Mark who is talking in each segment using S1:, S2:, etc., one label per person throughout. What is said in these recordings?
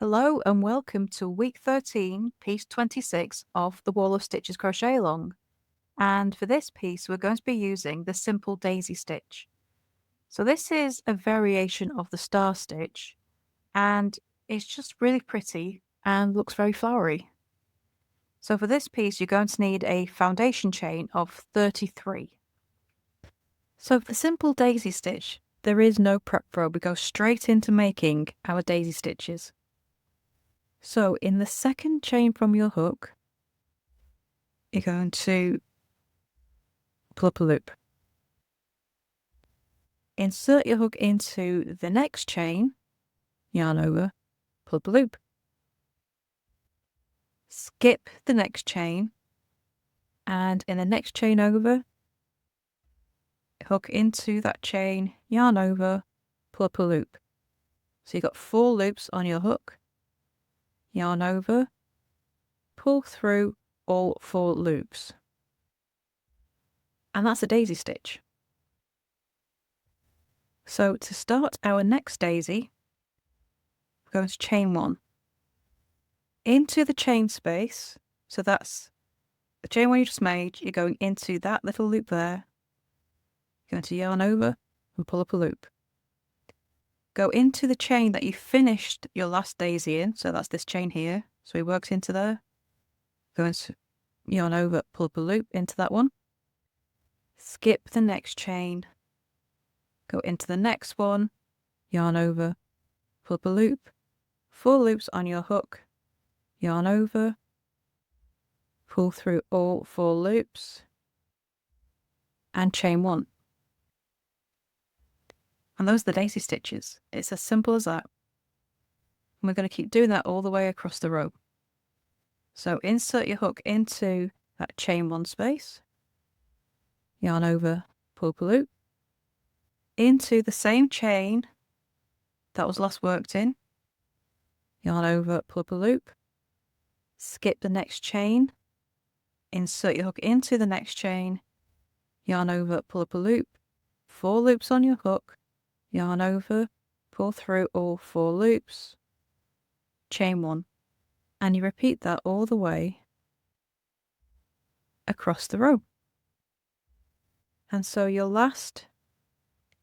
S1: Hello and welcome to week 13, piece 26 of the Wall of Stitches Crochet Along. And for this piece, we're going to be using the simple daisy stitch. So this is a variation of the star stitch, and it's just really pretty and looks very flowery. So for this piece, you're going to need a foundation chain of 33. So for the simple daisy stitch, there is no prep row. We go straight into making our daisy stitches. So in the second chain from your hook, you're going to pull up a loop. Insert your hook into the next chain, yarn over, pull up a loop. Skip the next chain, and in the next chain over, hook into that chain, yarn over, pull up a loop. So you've got 4 loops on your hook, yarn over, pull through all 4 loops. And that's a daisy stitch. So to start our next daisy, we're going to chain 1. Into the chain space, so that's the chain 1 you just made, you're going into that little loop there, you're going to yarn over and pull up a loop. Go into the chain that you finished your last daisy in, so that's this chain here, so we worked into there, go into yarn over, pull up a loop into that one, skip the next chain, go into the next one, yarn over, pull up a loop, 4 loops on your hook, yarn over, pull through all 4 loops, and chain 1. And those are the daisy stitches. It's as simple as that. And we're going to keep doing that all the way across the row. So insert your hook into that chain 1 space, yarn over, pull up a loop, into the same chain that was last worked in, yarn over, pull up a loop, skip the next chain, insert your hook into the next chain, yarn over, pull up a loop, 4 loops on your hook, yarn over, pull through all 4 loops, chain 1, and you repeat that all the way across the row. And so your last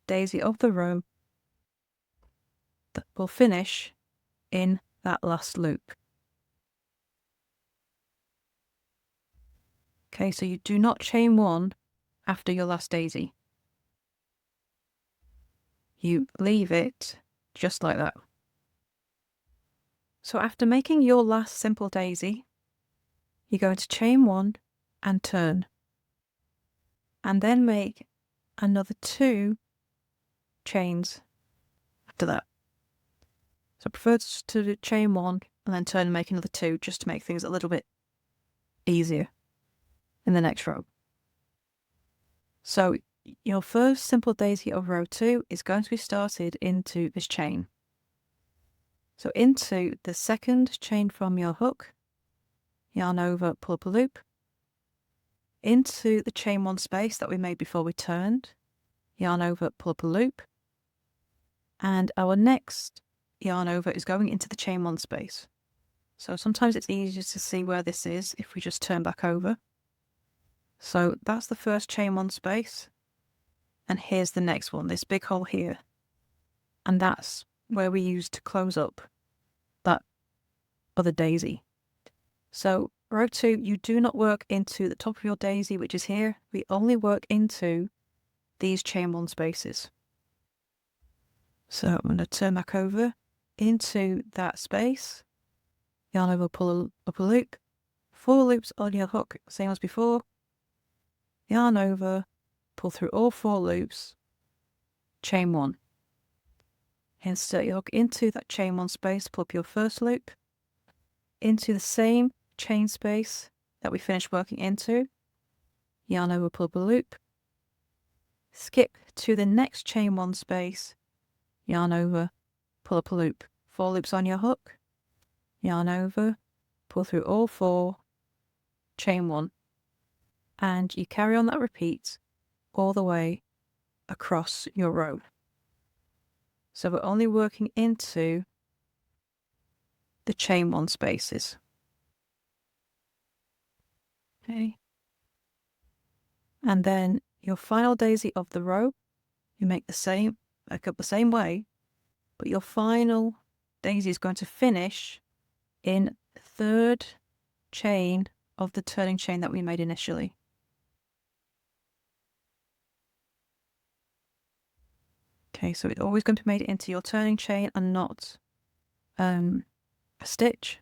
S1: daisy of the row that will finish in that last loop. Okay, so you do not chain 1 after your last daisy. You leave it just like that. So after making your last simple daisy, you're going to chain 1 and turn, and then make another 2 chains after that. So I prefer to do chain 1 and then turn and make another 2 just to make things a little bit easier in the next row. So your first simple daisy of row 2 is going to be started into this chain. So into the second chain from your hook, yarn over, pull up a loop, into the chain 1 space that we made before we turned, yarn over, pull up a loop, and our next yarn over is going into the chain 1 space. So sometimes it's easier to see where this is if we just turn back over. So that's the first chain 1 space, and here's the next one, this big hole here, and that's where we use to close up that other daisy. So row 2, you do not work into the top of your daisy, which is here. We only work into these chain 1 spaces. So I'm going to turn back over into that space, yarn over, pull up a loop, 4 loops on your hook, same as before, yarn over, pull through all 4 loops, chain 1. Insert your hook into that chain 1 space, pull up your first loop, into the same chain space that we finished working into, yarn over, pull up a loop, skip to the next chain 1 space, yarn over, pull up a loop, 4 loops on your hook, yarn over, pull through all 4, chain 1, and you carry on that repeat all the way across your row. So we're only working into the chain 1 spaces. Okay. And then your final daisy of the row, you make the same, back up the same way, but your final daisy is going to finish in 3rd chain of the turning chain that we made initially. Okay, so it's always going to be made into your turning chain and not a stitch.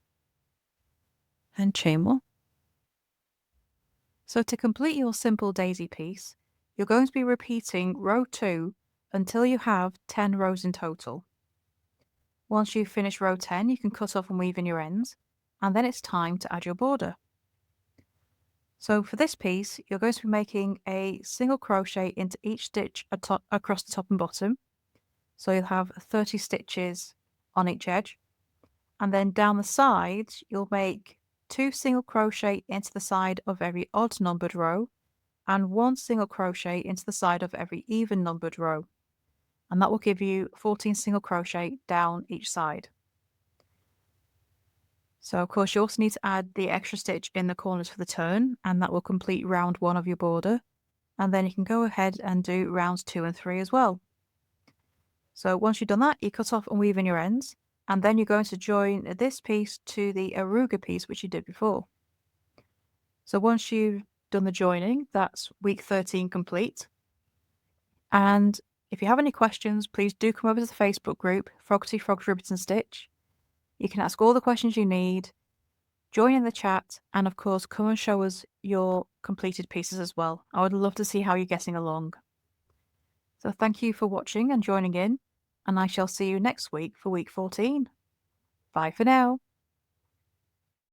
S1: And chain 1. So to complete your simple daisy piece, you're going to be repeating row 2 until you have 10 rows in total. Once you finish row 10, you can cut off and weave in your ends, and then it's time to add your border. So for this piece, you're going to be making a single crochet into each stitch across the top and bottom. So you'll have 30 stitches on each edge. And then down the sides, you'll make 2 single crochet into the side of every odd numbered row and 1 single crochet into the side of every even numbered row. And that will give you 14 single crochet down each side. So of course you also need to add the extra stitch in the corners for the turn, and that will complete round 1 of your border. And then you can go ahead and do rounds 2 and 3 as well. So once you've done that, you cut off and weave in your ends, and then you're going to join this piece to the Aruga piece which you did before. So once you've done the joining, that's week 13 complete. And if you have any questions, please do come over to the Facebook group, Froggity Frogs Ribbons and Stitch. You can ask all the questions you need, join in the chat, and of course come and show us your completed pieces as well. I would love to see how you're getting along. So thank you for watching and joining in, and I shall see you next week for week 14. Bye for now.